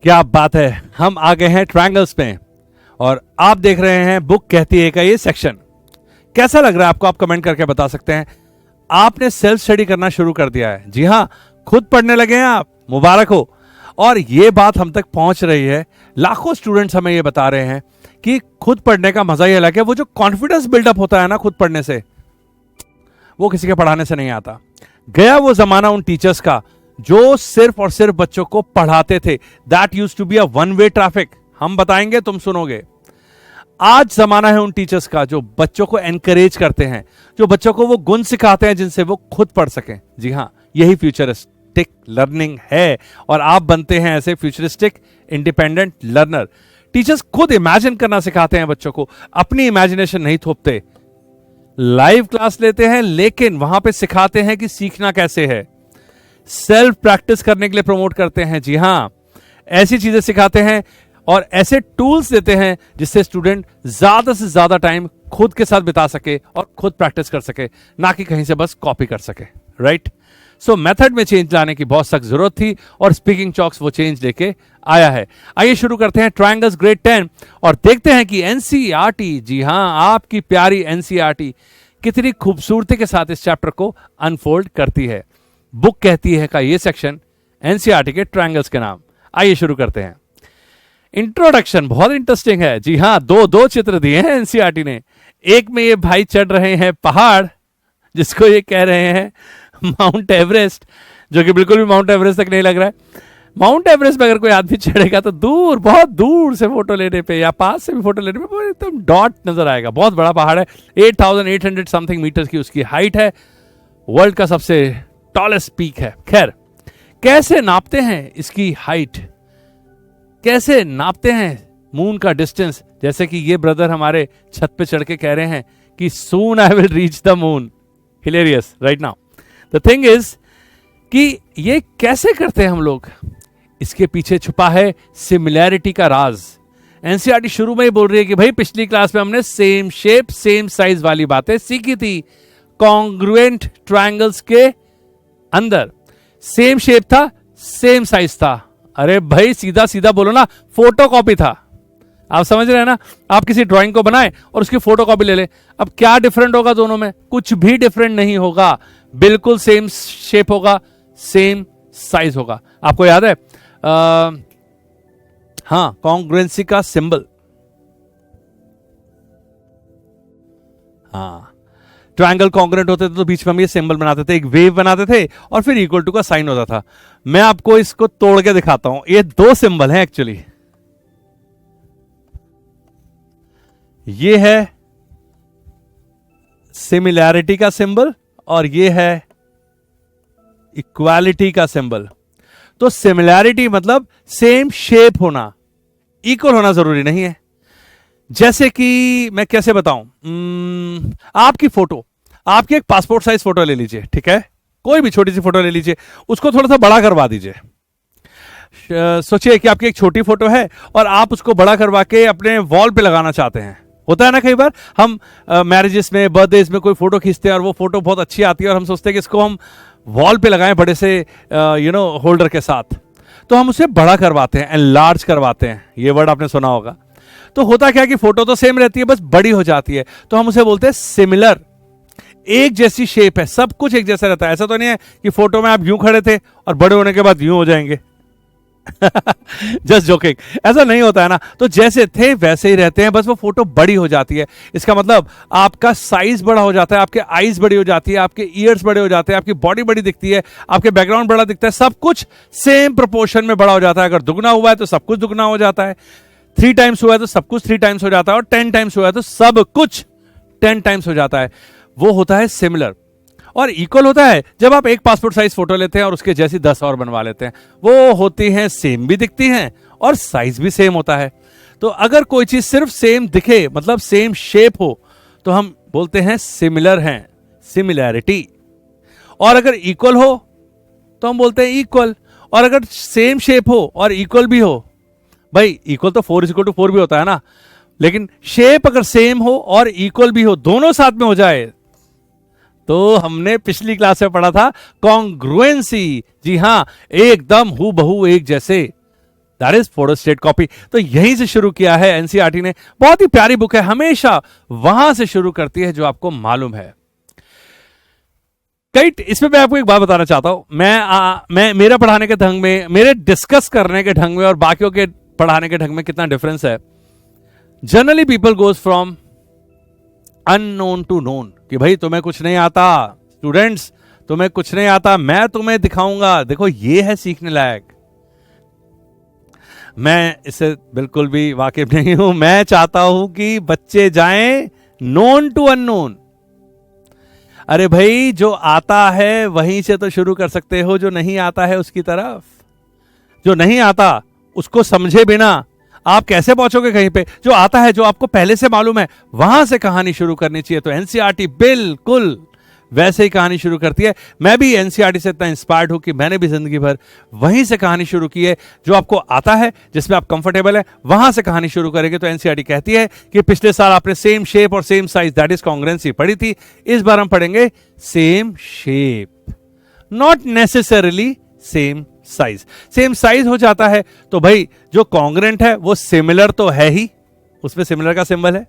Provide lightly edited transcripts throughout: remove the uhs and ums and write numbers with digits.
क्या बात है, हम आ गए हैं ट्रायंगल्स में और आप देख रहे हैं बुक कहती है का ये सेक्शन। कैसा लग रहा है आपको, आप कमेंट करके बता सकते हैं। आपने सेल्फ स्टडी करना शुरू कर दिया है, जी हां, खुद पढ़ने लगे हैं आप, मुबारक हो। और ये बात हम तक पहुंच रही है, लाखों स्टूडेंट्स हमें ये बता रहे हैं कि खुद पढ़ने का मजा ही अलग है। वो जो कॉन्फिडेंस बिल्डअप होता है ना खुद पढ़ने से, वो किसी के पढ़ाने से नहीं आता। गया वो जमाना उन टीचर्स का जो सिर्फ और सिर्फ बच्चों को पढ़ाते थे। That used to be a one way traffic. हम बताएंगे, तुम सुनोगे। आज जमाना है उन टीचर्स का जो बच्चों को एनकरेज करते हैं, जो बच्चों को वो गुण सिखाते हैं जिनसे वो खुद पढ़ सकें। जी हां, यही फ्यूचरिस्टिक लर्निंग है और आप बनते हैं ऐसे फ्यूचरिस्टिक इंडिपेंडेंट लर्नर। टीचर्स खुद इमेजिन करना सिखाते हैं बच्चों को, अपनी इमेजिनेशन नहीं थोपते। लाइव क्लास लेते हैं लेकिन वहां पे सिखाते हैं कि सीखना कैसे है। सेल्फ प्रैक्टिस करने के लिए प्रमोट करते हैं। जी हां, ऐसी चीजें सिखाते हैं और ऐसे टूल्स देते हैं जिससे स्टूडेंट ज्यादा से ज्यादा टाइम खुद के साथ बिता सके और खुद प्रैक्टिस कर सके, ना कि कहीं से बस कॉपी कर सके। राइट? सो मेथड में चेंज लाने की बहुत सख्त जरूरत थी और स्पीकिंग चॉक्स वो चेंज लेके आया है। आइए शुरू करते हैं ट्रायंगल्स ग्रेड 10 और देखते हैं कि एनसीईआरटी, जी हां, आपकी प्यारी एनसीईआरटी कितनी खूबसूरती के साथ इस चैप्टर को अनफोल्ड करती है। बुक कहती है का ये सेक्शन एनसीईआरटी के ट्रायंगल्स के नाम। आइए शुरू करते हैं। इंट्रोडक्शन बहुत इंटरेस्टिंग है। जी हां, दो चित्र दिए हैं एनसीईआरटी ने। एक में ये भाई चढ़ रहे हैं पहाड़, जिसको ये कह रहे हैं माउंट एवरेस्ट, जो कि बिल्कुल भी माउंट एवरेस्ट तक नहीं लग रहा है। माउंट एवरेस्ट पे अगर कोई आदमी चढ़ेगा तो दूर, बहुत दूर से फोटो लेने पे या पास से भी फोटो लेने पे एकदम डॉट नजर आएगा। बहुत बड़ा पहाड़ है, 8800 समथिंग मीटर की उसकी हाइट है, वर्ल्ड का सबसे टॉलेस्ट पीक है। खैर, कैसे नापते हैं इसकी हाइट, कैसे नापते हैं मून का डिस्टेंस? जैसे कि ये ब्रदर हमारे छत पे चढ़ के कह रहे हैं कि soon I will reach the moon. Hilarious right now. The thing is कि ये कैसे करते हैं हम लोग, इसके पीछे छुपा है सिमिलैरिटी का राज। एनसीईआरटी शुरू में ही बोल रही है कि भाई पिछली क्लास में हमने सेम शेप सेम साइज वाली बातें सीखी थी। कॉन्ग्रुएंट ट्रायंगल्स के अंदर सेम शेप था, सेम साइज था। अरे भाई सीधा सीधा बोलो ना, फोटोकॉपी था। आप समझ रहे हैं ना? आप किसी ड्राइंग को बनाएं और उसकी फोटोकॉपी ले लें, अब क्या डिफरेंट होगा दोनों में? कुछ भी डिफरेंट नहीं होगा, बिल्कुल सेम शेप होगा, सेम साइज होगा। आपको याद है हाँ, कॉन्ग्रुएंसी का सिंबल, हाँ, ट्रायंगल कॉन्ग्रुएंट होते थे तो बीच में हम ये सिंबल बनाते थे, एक वेव बनाते थे और फिर इक्वल टू का साइन होता था। मैं आपको इसको तोड़ के दिखाता हूं। ये दो सिंबल हैं एक्चुअली। ये है सिमिलैरिटी का सिंबल और ये है इक्वालिटी का सिंबल। तो सिमिलैरिटी मतलब सेम शेप होना, इक्वल होना जरूरी नहीं है। जैसे कि मैं कैसे बताऊं, आपकी फोटो, आपकी एक पासपोर्ट साइज फोटो ले लीजिए, ठीक है? कोई भी छोटी सी फोटो ले लीजिए, उसको थोड़ा सा बड़ा करवा दीजिए। सोचिए कि आपकी एक छोटी फोटो है और आप उसको बड़ा करवा के अपने वॉल पे लगाना चाहते हैं। होता है ना कई बार हम मैरिजेस में, बर्थडेज में कोई फोटो खींचते हैं और वो फोटो बहुत अच्छी आती है और हम सोचते हैं कि इसको हम वॉल पे लगाएं बड़े से होल्डर के साथ। तो हम उसे बड़ा करवाते हैं, एनलार्ज करवाते हैं। ये वर्ड आपने सुना होगा। तो होता क्या कि फोटो तो सेम रहती है, बस बड़ी हो जाती है, तो हम उसे बोलते हैं सिमिलर। एक जैसी शेप है, सब कुछ एक जैसा रहता है। ऐसा तो नहीं है कि फोटो में आप यूं खड़े थे और बड़े होने के बाद यूं हो जाएंगे। जस्ट जोकिंग, ऐसा नहीं होता है ना। तो जैसे थे वैसे ही रहते हैं, बस वो फोटो बड़ी हो जाती है। इसका मतलब आपका साइज बड़ा हो जाता है, आपके आईज बड़ी हो जाती है, आपके ईयर्स बड़े हो जाते हैं, आपकी बॉडी बड़ी दिखती है, आपके बैकग्राउंड बड़ा दिखता है, सब कुछ सेम प्रोपोर्शन में बड़ा हो जाता है। अगर दुगना हुआ है तो सब कुछ दुगना हो जाता है, 3 टाइम्स हुआ है तो सब कुछ 3 टाइम्स हो जाता है, और 10 टाइम्स हुआ है तो सब कुछ 10 टाइम्स हो जाता है। वो होता है सिमिलर। और इक्वल होता है जब आप एक पासपोर्ट साइज फोटो लेते हैं और उसके जैसी 10 और बनवा लेते हैं। वो होती हैं सेम भी दिखती हैं और साइज भी सेम होता है। तो अगर कोई चीज सिर्फ सेम दिखे, मतलब सेम शेप हो, तो हम बोलते हैं सिमिलर हैं, सिमिलैरिटी। और अगर इक्वल हो तो हम बोलते हैं इक्वल। और अगर सेम शेप हो और इक्वल भी हो, भाई इक्वल तो 4 भी होता है ना, लेकिन शेप अगर सेम हो और इक्वल भी हो, दोनों साथ में हो जाए, तो हमने पिछली क्लास में पढ़ा था कॉन्ग्रुएंसी। जी हां, एकदम हूबहू एक जैसे। That is photostat copy. तो यहीं से शुरू किया है एनसीईआरटी ने। बहुत ही प्यारी बुक है, हमेशा वहां से शुरू करती है जो आपको मालूम है। इसमें मैं आपको एक बात बताना चाहता हूं। मैं मेरा पढ़ाने के ढंग में, मेरे डिस्कस करने के ढंग में और बाकियों के पढ़ाने के ढंग में कितना डिफरेंस है। Generally people goes from unknown to known, कि भाई तुम्हें कुछ नहीं आता, स्टूडेंट्स तुम्हें कुछ नहीं आता, मैं तुम्हें दिखाऊंगा, देखो ये है सीखने लायक। मैं इससे बिल्कुल भी वाकिफ नहीं हूं। मैं चाहता हूं कि बच्चे जाएं नोन टू अननोन। अरे भाई, जो आता है वहीं से तो शुरू कर सकते हो, जो नहीं आता है उसकी तरफ। जो नहीं आता उसको समझे बिना आप कैसे पहुंचोगे कहीं पे? जो आता है, जो आपको पहले से मालूम है, वहां से कहानी शुरू करनी चाहिए। तो एनसीईआरटी बिल्कुल वैसे ही कहानी शुरू करती है। मैं भी एनसीईआरटी से इतना इंस्पायर्ड हूं कि मैंने भी जिंदगी भर वहीं से कहानी शुरू की है। जो आपको आता है, जिसमें आप कंफर्टेबल है, वहां से कहानी शुरू करेंगे। तो एनसीईआरटी कहती है कि पिछले साल आपने सेम शेप और same size, that is congruency, पढ़ी थी। इस बार हम पढ़ेंगे same shape, not necessarily same size. Same size हो जाता है तो भाई जो कॉन्ग्रुएंट है वो सिमिलर तो है ही, उसमें सिमिलर का सिंबल है।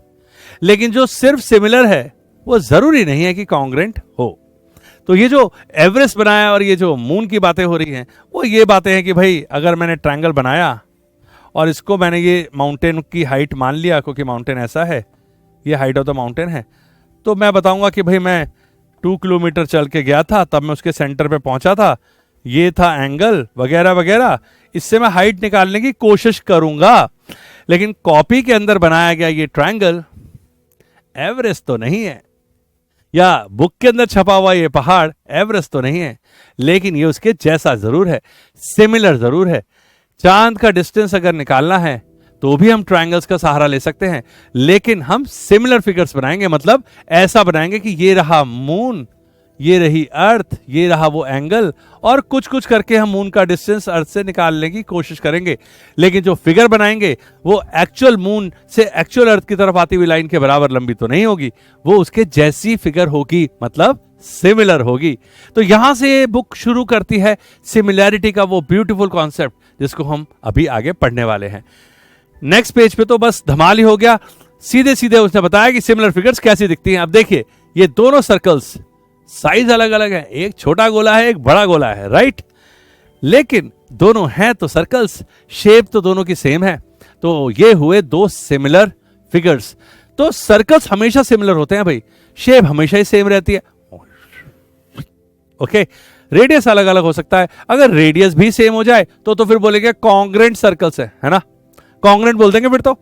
लेकिन जो सिर्फ सिमिलर है वो जरूरी नहीं है कि कॉन्ग्रुएंट हो। तो ये जो एवरेस्ट बनाया और ये जो मून की बातें हो रही हैं, वो ये बातें हैं कि भाई अगर मैंने ट्रायंगल बनाया और इसको मैंने ये माउंटेन की हाइट मान लिया, क्योंकि माउंटेन ऐसा है, ये हाइट ऑफ द माउंटेन है, तो मैं बताऊंगा कि भाई मैं 2 किलोमीटर चल के गया था, तब मैं उसके सेंटर पे पहुंचा था, ये था एंगल वगैरह वगैरह। इससे मैं हाइट निकालने की कोशिश करूंगा। लेकिन कॉपी के अंदर बनाया गया ये ट्रायंगल एवरेस्ट तो नहीं है, या बुक के अंदर छपा हुआ ये पहाड़ एवरेस्ट तो नहीं है, लेकिन ये उसके जैसा जरूर है, सिमिलर जरूर है। चांद का डिस्टेंस अगर निकालना है तो भी हम ट्रायंगल्स का सहारा ले सकते हैं, लेकिन हम सिमिलर फिगर्स बनाएंगे। मतलब ऐसा बनाएंगे कि ये रहा मून, ये रही अर्थ, ये रहा वो एंगल, और कुछ कुछ करके हम मून का डिस्टेंस अर्थ से निकालने की कोशिश करेंगे। लेकिन जो फिगर बनाएंगे वो एक्चुअल मून से एक्चुअल अर्थ की तरफ आती हुई लाइन के बराबर लंबी तो नहीं होगी, वो उसके जैसी फिगर होगी, मतलब सिमिलर होगी। तो यहां से ये बुक शुरू करती है सिमिलैरिटी का वो ब्यूटीफुल कॉन्सेप्ट, जिसको हम अभी आगे पढ़ने वाले हैं। नेक्स्ट पेज पे तो बस धमाल ही हो गया। सीधे सीधे उसने बताया कि सिमिलर फिगर्स कैसी दिखती हैं। अब देखिए, ये दोनों सर्कल्स साइज अलग अलग है, एक छोटा गोला है, एक बड़ा गोला है, राइट? लेकिन दोनों हैं तो सर्कल्स, शेप तो दोनों की सेम है। तो ये हुए दो सिमिलर फिगर्स। तो सर्कल्स हमेशा सिमिलर होते हैं भाई, शेप हमेशा ही सेम रहती है। ओके, रेडियस अलग अलग हो सकता है। अगर रेडियस भी सेम हो जाए तो फिर बोलेंगे कॉन्ग्रुएंट सर्कल्स है ना, कॉन्ग्रुएंट बोल देंगे फिर तो।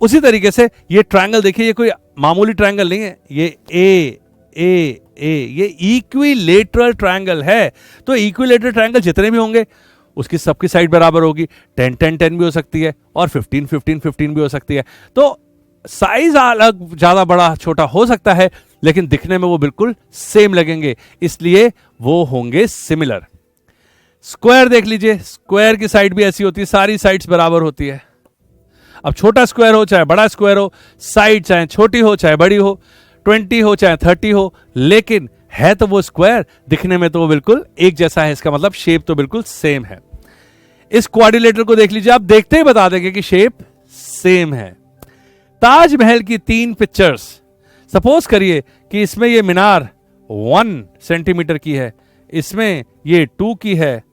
उसी तरीके से ये ट्रायंगल देखिए, ये कोई मामूली ट्रायंगल नहीं है, ये ए ए ए, ये इक्विलेटरल ट्रायंगल है। तो इक्विलेटरल ट्रायंगल जितने भी होंगे उसकी सबकी साइड बराबर होगी। 10 10 10 भी हो सकती है और 15 15 15 भी हो सकती है। तो साइज अलग ज्यादा बड़ा छोटा हो सकता है, लेकिन दिखने में वो बिल्कुल सेम लगेंगे, इसलिए वो होंगे सिमिलर। स्क्वायर देख लीजिए, स्क्वायर की साइड भी ऐसी होती है, सारी साइड्स बराबर होती है। अब छोटा स्क्वायर हो चाहे बड़ा स्क्वायर हो, साइड चाहे छोटी हो चाहे बड़ी हो, 20 हो चाहे 30 हो, लेकिन है तो वो स्क्वायर, दिखने में तो वो बिल्कुल एक जैसा है। इसका मतलब शेप तो बिल्कुल सेम है। इस क्वाड्रिलेटरल को देख लीजिए, आप देखते ही बता देंगे कि शेप सेम है। ताजमहल की 3 पिक्चर्स, सपोज करिए कि इसमें ये मीनार 1 सेंटीमीटर की है, इसमें ये 2 की है,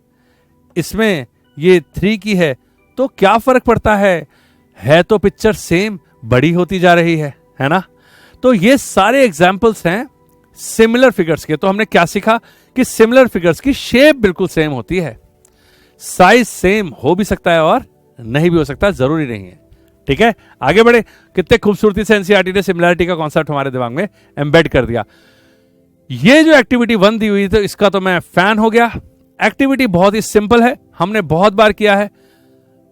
इसमें ये 3 की है, तो क्या फर्क पड़ता है तो पिक्चर सेम, बड़ी होती जा रही है ना? तो ये सारे एग्जाम्पल्स हैं सिमिलर फिगर्स के। तो हमने क्या सीखा कि सिमिलर फिगर्स की शेप बिल्कुल सेम होती है, साइज सेम हो भी सकता है और नहीं भी हो सकता, जरूरी नहीं है। ठीक है, आगे बढ़े। कितने खूबसूरती से एनसीईआरटी ने सिमिलरिटी का कॉन्सेप्ट हमारे दिमाग में एम्बेड कर दिया। ये जो एक्टिविटी 1 दी हुई, तो इसका तो मैं फैन हो गया। एक्टिविटी बहुत ही सिंपल है, हमने बहुत बार किया है।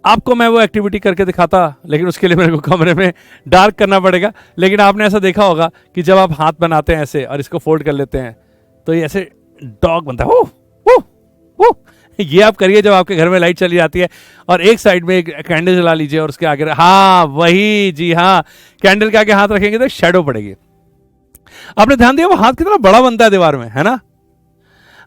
आपको मैं वो एक्टिविटी करके दिखाता, लेकिन उसके लिए मेरे को कमरे में डार्क करना पड़ेगा। लेकिन आपने ऐसा देखा होगा कि जब आप हाथ बनाते हैं ऐसे और इसको फोल्ड कर लेते हैं तो ये ऐसे डॉग बनता है। ये आप करिए जब आपके घर में लाइट चली जाती है और एक साइड में एक कैंडल जला लीजिए और उसके आगे, हाँ वही, जी हाँ, कैंडल के आगे हाथ रखेंगे तो शैडो पड़ेगी। आपने ध्यान दिया वो हाथ कितना बड़ा बनता है दीवार में, है ना?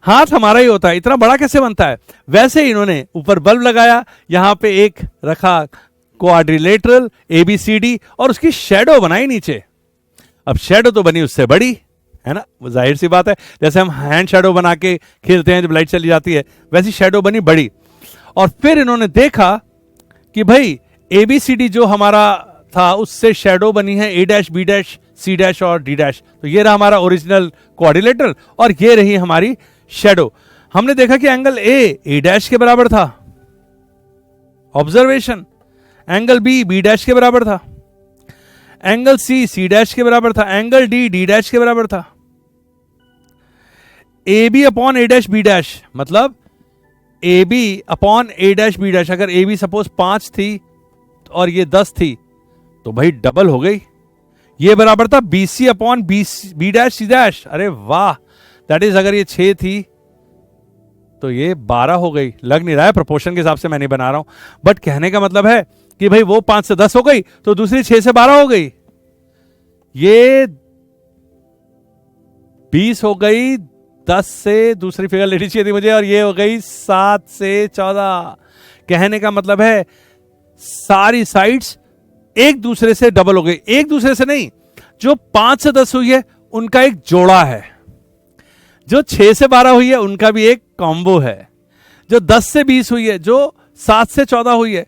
हाथ हमारा ही होता है, इतना बड़ा कैसे बनता है? वैसे ही इन्होंने ऊपर बल्ब लगाया, यहां पे एक रखा क्वाड्रिलेटरल ABCD और उसकी शेडो बनाई नीचे। अब शेडो तो बनी उससे बड़ी, है ना, वो जाहिर सी बात है, जैसे हम हैंड शेडो बना के खेलते हैं जब लाइट चली जाती है, वैसी शेडो बनी बड़ी। और फिर इन्होंने देखा कि भाई ABCD जो हमारा था उससे शेडो बनी है A dash B dash C dash और D डैश। तो ये रहा हमारा ओरिजिनल क्वाड्रिलेटरल और ये रही हमारी शेडो। हमने देखा कि एंगल A डैश के बराबर था, ऑब्जर्वेशन। एंगल B डैश के बराबर था, एंगल C डैश के बराबर था, एंगल D डैश के बराबर था। AB upon A dash B dash मतलब AB upon A dash B dash. अगर AB सपोज 5 थी और ये 10 थी तो भाई डबल हो गई। ये बराबर था BC upon B dash C dash. अरे वाह, दैट इज अगर ये 6 थी तो ये 12 हो गई। लग नहीं रहा है, प्रोपोर्शन के हिसाब से मैं नहीं बना रहा हूं, बट कहने का मतलब है कि भाई वो 5 से 10 हो गई तो दूसरी 6 से 12 हो गई, ये 20 हो गई, 10 से दूसरी फिगर लेनी चाहिए थी मुझे, और ये हो गई 7 से 14। कहने का मतलब है सारी साइड्स एक दूसरे से डबल हो गई। एक दूसरे से नहीं, जो 5 से 10 हुई है उनका एक जोड़ा है, जो 6 से 12 हुई है उनका भी एक कॉम्बो है, जो 10 से 20 हुई है, जो 7 से 14 हुई है।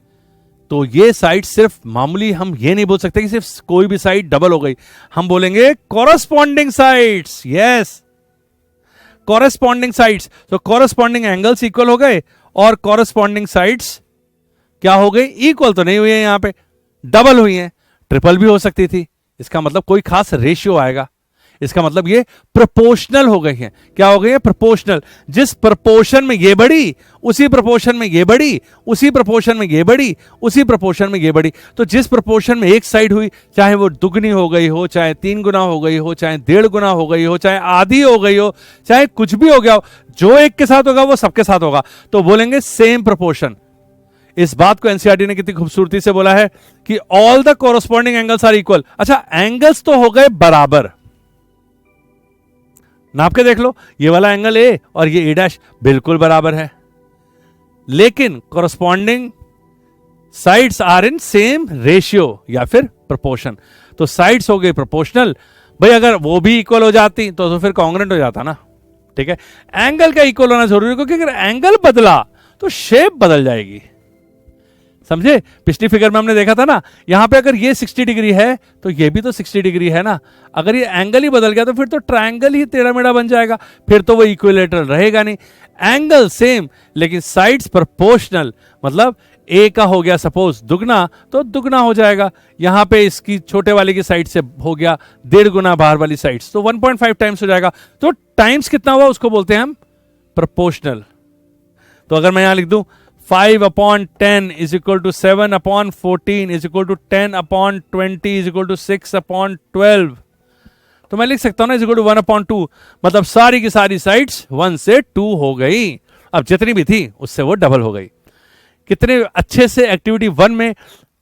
तो ये साइड सिर्फ मामूली, हम ये नहीं बोल सकते कि सिर्फ कोई भी साइड डबल हो गई, हम बोलेंगे corresponding sides. Yes, corresponding sides. तो कॉरस्पॉन्डिंग एंगल्स इक्वल हो गए और कॉरस्पॉन्डिंग साइड्स क्या हो गई? इक्वल तो नहीं हुई है, यहां पे डबल हुई है। ट्रिपल भी हो सकती थी, इसका मतलब कोई खास रेशियो आएगा, इसका मतलब ये प्रोपोर्शनल हो गई है। क्या हो गई है? प्रोपोर्शनल। जिस प्रोपोर्शन में ये बढ़ी उसी प्रोपोर्शन में ये बढ़ी, उसी प्रोपोर्शन में ये बढ़ी, उसी प्रोपोर्शन में ये बढ़ी। तो जिस प्रोपोर्शन में एक साइड हुई, चाहे वो दुगनी हो गई हो, चाहे 3 गुना हो गई हो, चाहे 1.5 गुना हो गई हो, चाहे आधी हो गई हो, चाहे कुछ भी हो गया हो, जो एक के साथ होगा वो सबके साथ होगा, तो बोलेंगे सेम प्रोपोर्शन। इस बात को एनसीईआरटी ने कितनी खूबसूरती से बोला है कि all the corresponding angles are equal. अच्छा, एंगल्स तो हो गए बराबर, नाप के देख लो, ये वाला एंगल A और ये A डैश बिल्कुल बराबर है, लेकिन corresponding sides are in same ratio या फिर प्रोपोर्शन। तो साइड्स हो गई प्रोपोर्शनल। भाई अगर वो भी इक्वल हो जाती तो फिर कॉन्ग्रुएंट हो जाता ना। ठीक है, एंगल का इक्वल होना जरूरी है, क्योंकि अगर एंगल बदला तो शेप बदल जाएगी। समझे? पिछली फिगर में हमने देखा था ना, यहां पे अगर ये 60 डिग्री है तो ये भी तो 60 डिग्री है ना। अगर ये एंगल ही बदल गया तो फिर तो ट्रायंगल ही टेढ़ा मेढ़ा बन जाएगा, फिर तो वो इक्विलेटरल रहेगा नहीं। एंगल सेम लेकिन साइड्स प्रोपोर्शनल, मतलब ए का हो गया सपोज दुगना तो दुगना हो जाएगा, यहां पे इसकी छोटे वाले की साइड से हो गया 1.5 गुना बाहर वाली साइड, तो 1.5 टाइम्स हो जाएगा। तो टाइम्स कितना हुआ उसको बोलते हैं हम प्रोपोर्शनल। तो अगर मैं यहां लिख दूं 5 upon 10 is equal to 7 upon 14 is equal to 10 upon 20 is equal to 6 upon 12, तो मैं लिख सकता हूं ना is equal to 1 upon 2, मतलब सारी की सारी साइड्स 1 से 2 हो गई। अब जितनी भी थी उससे वो डबल हो गई। कितने अच्छे से एक्टिविटी 1 में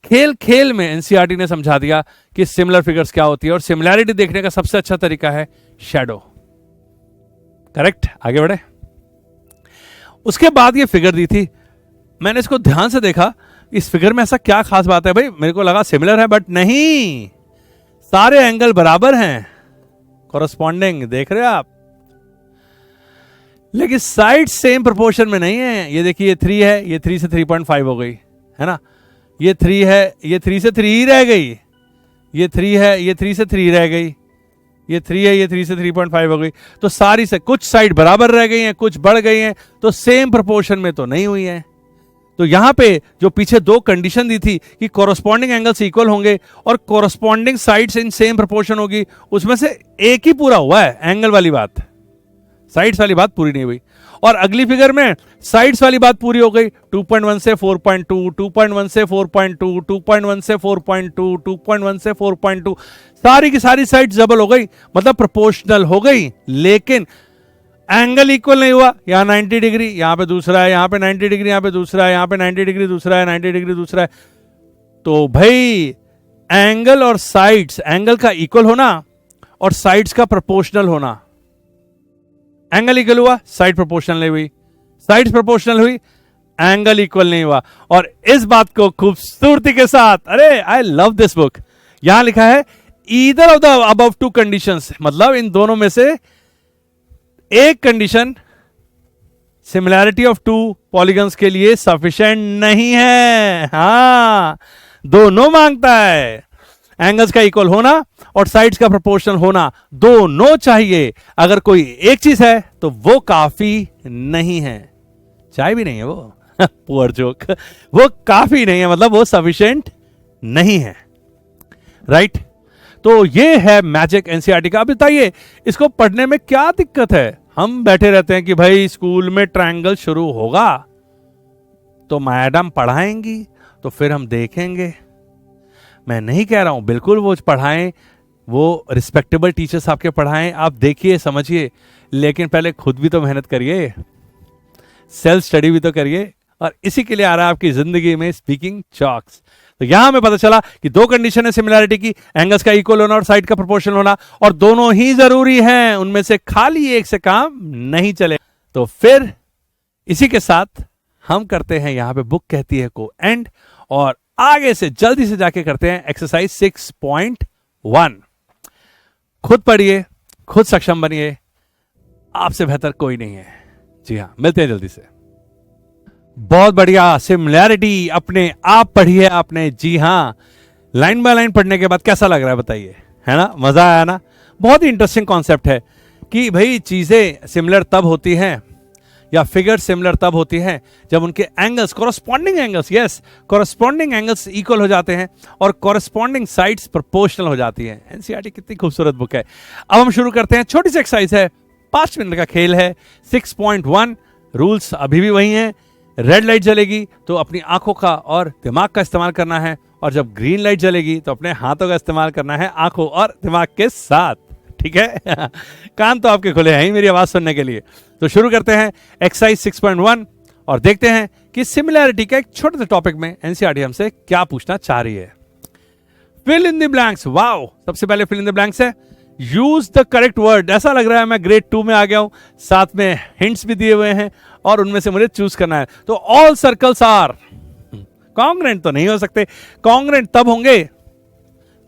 खेल खेल में एनसीईआरटी ने समझा दिया कि सिमिलर फिगर्स क्या होती है, और सिमिलैरिटी देखने का सबसे अच्छा तरीका है शैडो। करेक्ट, आगे बढ़े। उसके बाद ये फिगर दी थी, मैंने इसको ध्यान से देखा, इस फिगर में ऐसा क्या खास बात है भाई, मेरे को लगा सिमिलर है, बट नहीं, सारे एंगल बराबर हैं, कॉरस्पॉन्डिंग, देख रहे हो आप, लेकिन साइड सेम प्रोपोर्शन में नहीं है। ये देखिए, ये 3 है, ये 3 से 3.5 हो गई, है ना, ये 3 है, ये 3 से 3 ही रह गई, ये 3 है, ये 3 से 3 रह गई, ये 3 है, ये 3 से 3.5 हो गई। तो सारी से कुछ साइड बराबर रह गई हैं, कुछ बढ़ गई हैं, तो सेम प्रोपोर्शन में तो नहीं हुई है। तो यहां पे जो पीछे 2 कंडीशन दी थी कि कॉरस्पॉन्डिंग एंगल्स इक्वल होंगे और corresponding sides in same proportion होगी, उसमें से एक ही पूरा हुआ है, एंगल वाली बात, साइड्स वाली बात पूरी नहीं हुई। और अगली फिगर में साइड्स वाली बात पूरी हो गई, 2.1 से 4.2, 2.1 से 4.2, 2.1 से 4.2, 2.1 से 4.2, सारी की सारी साइड्स डबल हो गई, मतलब प्रोपोर्शनल हो गई, लेकिन एंगल इक्वल नहीं हुआ। यहां 90 डिग्री, यहां पे दूसरा है, यहां पे 90 डिग्री, यहां पे दूसरा है, यहां पे 90 डिग्री दूसरा है, 90 डिग्री दूसरा है। तो भाई एंगल और साइड्स, एंगल का इक्वल होना और साइड्स का प्रोपोर्शनल होना, एंगल इक्वल हुआ, साइड प्रोपोर्शनल नहीं हुई, साइड प्रोपोर्शनल हुई, एंगल इक्वल नहीं हुआ। और इस बात को खूबसूरती के साथ, अरे आई लव दिस बुक, यहां लिखा है either of the above to conditions, मतलब इन दोनों में से एक condition similarity of to polygons के लिए सफिशिएंट नहीं है। हां, दोनों मांगता है, एंगल्स का इक्वल होना और साइड्स का प्रोपोर्शनल होना, दोनों चाहिए। अगर कोई एक चीज है तो वो काफी नहीं है, चाय भी नहीं है वो पुअर जोक, वो काफी नहीं है, मतलब वो सफिशिएंट नहीं है, राइट? तो ये है मैजिक एनसीईआरटी का। अब बताइए इसको पढ़ने में क्या दिक्कत है? हम बैठे रहते हैं कि भाई स्कूल में ट्रायंगल शुरू होगा तो मैडम पढ़ाएंगी तो फिर हम देखेंगे। मैं नहीं कह रहा हूं बिल्कुल वो पढ़ाएं, वो रिस्पेक्टेबल टीचर्स आपके पढ़ाएं, आप देखिए समझिए, लेकिन पहले खुद भी तो मेहनत करिए, सेल्फ स्टडी भी तो करिए। और इसी के लिए आ रहा है आपकी जिंदगी में स्पीकिंग चॉक्स। तो यहां हमें पता चला कि दो कंडीशन है सिमिलैरिटी की, एंगल्स का इक्वल होना और साइड का प्रोपोर्शनल होना, और दोनों ही जरूरी हैं, उनमें से खाली एक से काम नहीं चले। तो फिर इसी के साथ हम करते हैं यहां पे बुक कहती है को एंड, और आगे से जल्दी से जाके करते हैं एक्सरसाइज 6.1। खुद पढ़िए, खुद सक्षम बनिए, आपसे बेहतर कोई नहीं है। जी हां, मिलते हैं जल्दी से। बहुत बढ़िया, सिमिलैरिटी अपने आप पढ़ी है आपने। जी हां, लाइन बाय लाइन पढ़ने के बाद कैसा लग रहा है बताइए, है ना? मजा आया ना? बहुत ही इंटरेस्टिंग कॉन्सेप्ट है कि भाई चीजें सिमिलर तब होती हैं या फिगर सिमिलर तब होती हैं जब उनके angles, corresponding angles, yes, corresponding angles equal हो जाते हैं और कॉरस्पॉन्डिंग साइड्स प्रोपोर्शनल हो जाती हैं। एनसीईआरटी कितनी खूबसूरत बुक है। अब हम शुरू करते हैं, छोटी सी एक्सरसाइज है, 5 मिनट का खेल है। 6.1 रूल्स अभी भी वही हैं। रेड लाइट जलेगी तो अपनी आंखों का और दिमाग का इस्तेमाल करना है, और जब ग्रीन लाइट जलेगी तो अपने हाथों का इस्तेमाल करना है आंखों और दिमाग के साथ, ठीक है? कान तो आपके खुले हैं ही मेरी आवाज सुनने के लिए। तो शुरू करते हैं एक्सरसाइज 6.1 और देखते हैं कि सिमिलैरिटी का एक छोटे से टॉपिक में एनसीईआरटी हमसे क्या पूछना चाह रही है। Fill in the blanks. Wow, सबसे पहले फिल इन द ब्लैंक्स है, यूज द करेक्ट वर्ड। ऐसा लग रहा है मैं ग्रेड 2 में आ गया हूं, साथ में हिंट्स भी दिए हुए हैं और उनमें से मुझे चूज करना है। तो ऑल सर्कल्स आर कॉन्ग्रेंट तो नहीं हो सकते, कॉन्ग्रेंट तब होंगे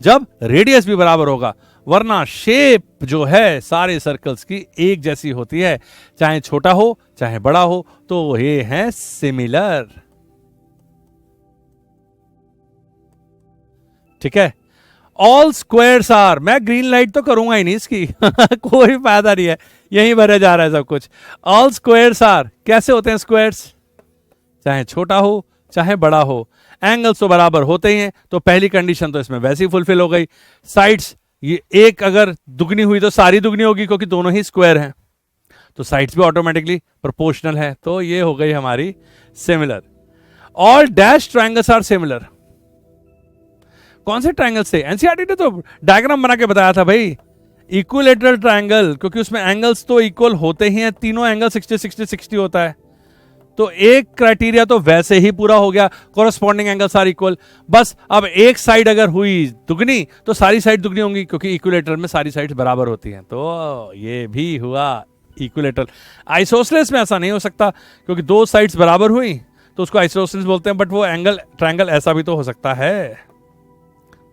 जब रेडियस भी बराबर होगा, वरना शेप जो है सारे सर्कल्स की एक जैसी होती है, चाहे छोटा हो चाहे बड़ा हो, तो ये है सिमिलर, ठीक है? ऑल स्क्वायर्स आर, मैं ग्रीन लाइट तो करूंगा ही नहीं इसकी कोई फायदा नहीं है, यहीं भरे जा रहा है सब कुछ। ऑल स्क्वायर्स आर, कैसे होते हैं स्क्वायर्स? चाहे छोटा हो चाहे बड़ा हो, एंगल्स तो बराबर होते ही हैं, तो पहली कंडीशन तो इसमें वैसे ही फुलफिल हो गई। साइड्स, ये एक अगर दुगनी हुई तो सारी दुगनी होगी क्योंकि दोनों ही स्क्वायर हैं, तो साइड्स भी ऑटोमेटिकली प्रोपोर्शनल है, तो ये हो गई हमारी similar. All dash triangles are similar. कौन से ट्रायंगल से? एनसीईआरटी ने तो डायग्राम बना के बताया था भाई, इक्विलेटरल ट्रायंगल, क्योंकि उसमें एंगल्स तो इक्वल होते ही हैं, तीनों एंगल 60 60 60 होता है, तो एक क्राइटेरिया तो वैसे ही पूरा हो गया, कॉरस्पॉन्डिंग एंगल्स आर इक्वल। बस अब एक साइड अगर हुई दुगनी तो सारी साइड दुगनी होंगी, क्योंकि इक्विलेटरल में सारी साइड्स बराबर होती हैं, तो ये भी हुआ इक्विलेटरल। आइसोसेलेस में ऐसा नहीं हो सकता, क्योंकि दो साइड्स बराबर हुई तो उसको आइसोसेलेस बोलते हैं, बट वो एंगल ट्रायंगल ऐसा भी तो हो सकता है।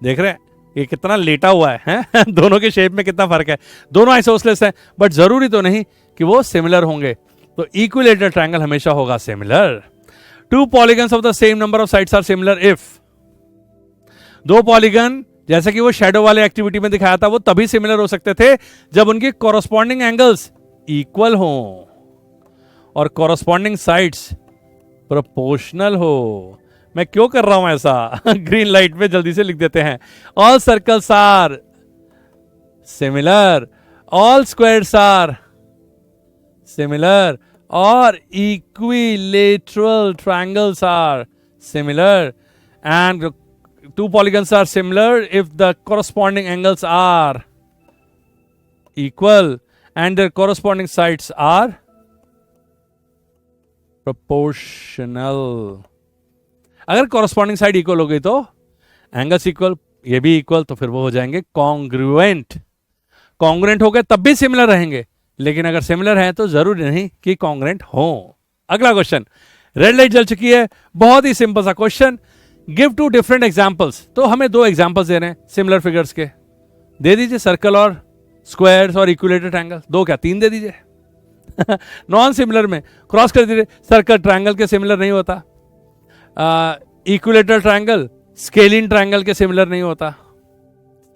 देख रहे हैं ये कितना लेटा हुआ है दोनों के शेप में कितना फर्क है, दोनों आइसोसेलेस हैं, बट जरूरी तो नहीं कि वो सिमिलर होंगे, तो इक्विलेटरल ट्रायंगल हमेशा होगा similar. Two polygons of the same number of sides are similar if, दो पॉलीगन जैसे कि वो शैडो वाले एक्टिविटी में दिखाया था, वो तभी सिमिलर हो सकते थे जब उनके कॉरस्पॉन्डिंग एंगल्स इक्वल हो और कॉरस्पॉन्डिंग साइड्स प्रोपोर्शनल हो। मैं क्यों कर रहा हूं ऐसा ग्रीन लाइट पे जल्दी से लिख देते हैं। All circles are similar, all squares are similar, और equilateral triangles are similar, and two polygons are similar if the corresponding angles are equal and their corresponding sides are proportional। अगर corresponding side equal हो गई तो angles equal, ये भी equal, तो फिर वो हो जाएंगे congruent। congruent हो गए तब भी similar रहेंगे, लेकिन अगर सिमिलर हैं तो जरूरी नहीं कि कॉन्ग्रेंट हो। अगला क्वेश्चन, रेड लाइट जल चुकी है, बहुत ही सिंपल सा question, give two different examples. तो हमें दो एग्जांपल्स दे रहे हैं सिमिलर फिगर्स के, दे दीजिए सर्कल और स्क्वायर्स और इक्विलेटरल ट्रायंगल, दो क्या तीन दे दीजिए। नॉन सिमिलर में क्रॉस कर दीजिए, सर्कल ट्रायंगल के सिमिलर नहीं होता, इक्विलेटरल ट्रायंगल स्केलिन ट्रायंगल के सिमिलर नहीं होता।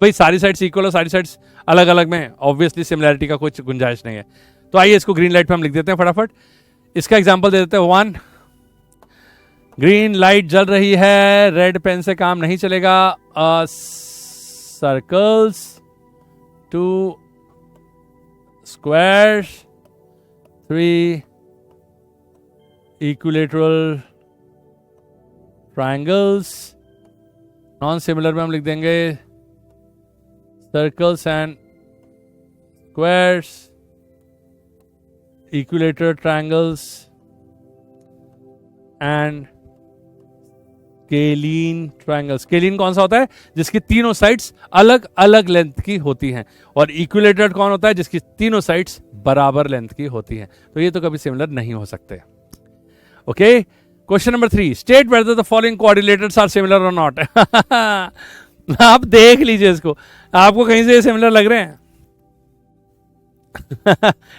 भाई सारी साइड्स इक्वल और सारी साइड्स अलग अलग में ऑब्वियसली सिमिलैरिटी का कुछ गुंजाइश नहीं है। तो आइए इसको ग्रीन लाइट पे हम लिख देते हैं फटाफट। इसका एग्जांपल दे देते हैं, 1 ग्रीन लाइट जल रही है, रेड पेन से काम नहीं चलेगा, circles 2 squares 3 equilateral triangles. Non similar में हम लिख देंगे circles and squares equilateral triangles and scalene triangle. Scalene कौन सा होता है? जिसकी तीनों साइड्स अलग अलग लेंथ की होती हैं। और इक्विलेटरल कौन होता है? जिसकी तीनों साइड्स बराबर लेंथ की होती हैं। तो ये तो कभी सिमिलर नहीं हो सकते। Okay, question number 3, state whether the following coordinators are similar और नॉट। आप देख लीजिए इसको, आपको कहीं से सिमिलर लग रहे हैं?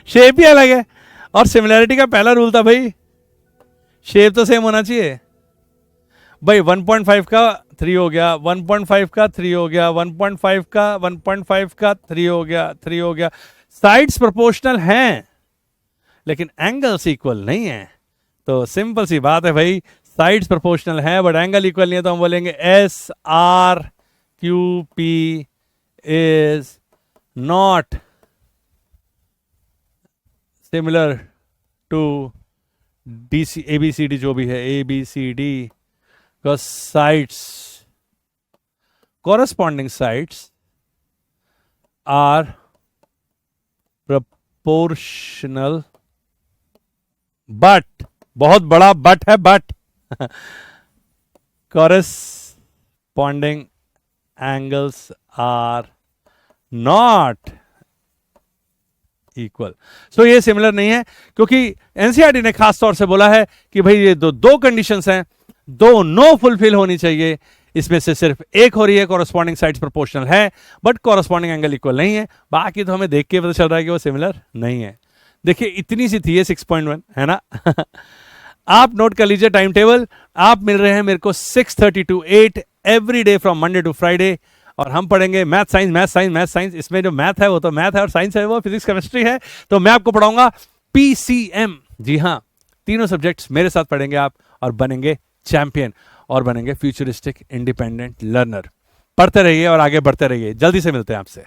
शेप ही अलग है। और सिमिलैरिटी का पहला रूल था भाई, शेप तो सेम होना चाहिए। भाई 1.5 का 3 हो गया, 1.5 का 3 हो गया, 1.5 का 1.5 का 3 हो गया, 3 हो गया। साइड्स प्रोपोर्शनल हैं लेकिन एंगल्स इक्वल नहीं है। तो सिंपल सी बात है भाई, साइड्स प्रोपोर्शनल है बट एंगल इक्वल नहीं है, तो हम बोलेंगे SRQP is not similar to DC ABCD, जो भी है ABCD, because sides, corresponding sides are proportional, but बहुत बड़ा बट है, but corresponding angles are not equal. So ये सिमिलर नहीं है, क्योंकि एनसीईआरटी ने खास तौर से बोला है कि भाई ये दो कंडीशंस हैं, दोनों फुलफिल होनी चाहिए। इसमें से सिर्फ एक हो रही है, कॉरस्पॉन्डिंग साइड्स प्रोपोर्शनल है बट कॉरस्पॉन्डिंग एंगल इक्वल नहीं है। बाकी तो हमें देख के पता चल रहा है कि वो सिमिलर नहीं है। देखिए इतनी सी थी ये 6.1, है ना। आप नोट कर लीजिए टाइम टेबल। आप मिल रहे हैं मेरे को 6:30 to 8 every day from Monday to Friday, और हम पढ़ेंगे math science, math science, math science. इसमें जो मैथ है वो तो मैथ है, और साइंस है वो फिजिक्स केमिस्ट्री है। तो मैं आपको पढ़ाऊंगा PCM। जी हाँ, तीनों सब्जेक्ट्स मेरे साथ पढ़ेंगे आप, और बनेंगे चैंपियन, और बनेंगे फ्यूचरिस्टिक इंडिपेंडेंट लर्नर। पढ़ते रहिए और आगे बढ़ते रहिए। जल्दी से मिलते हैं आपसे।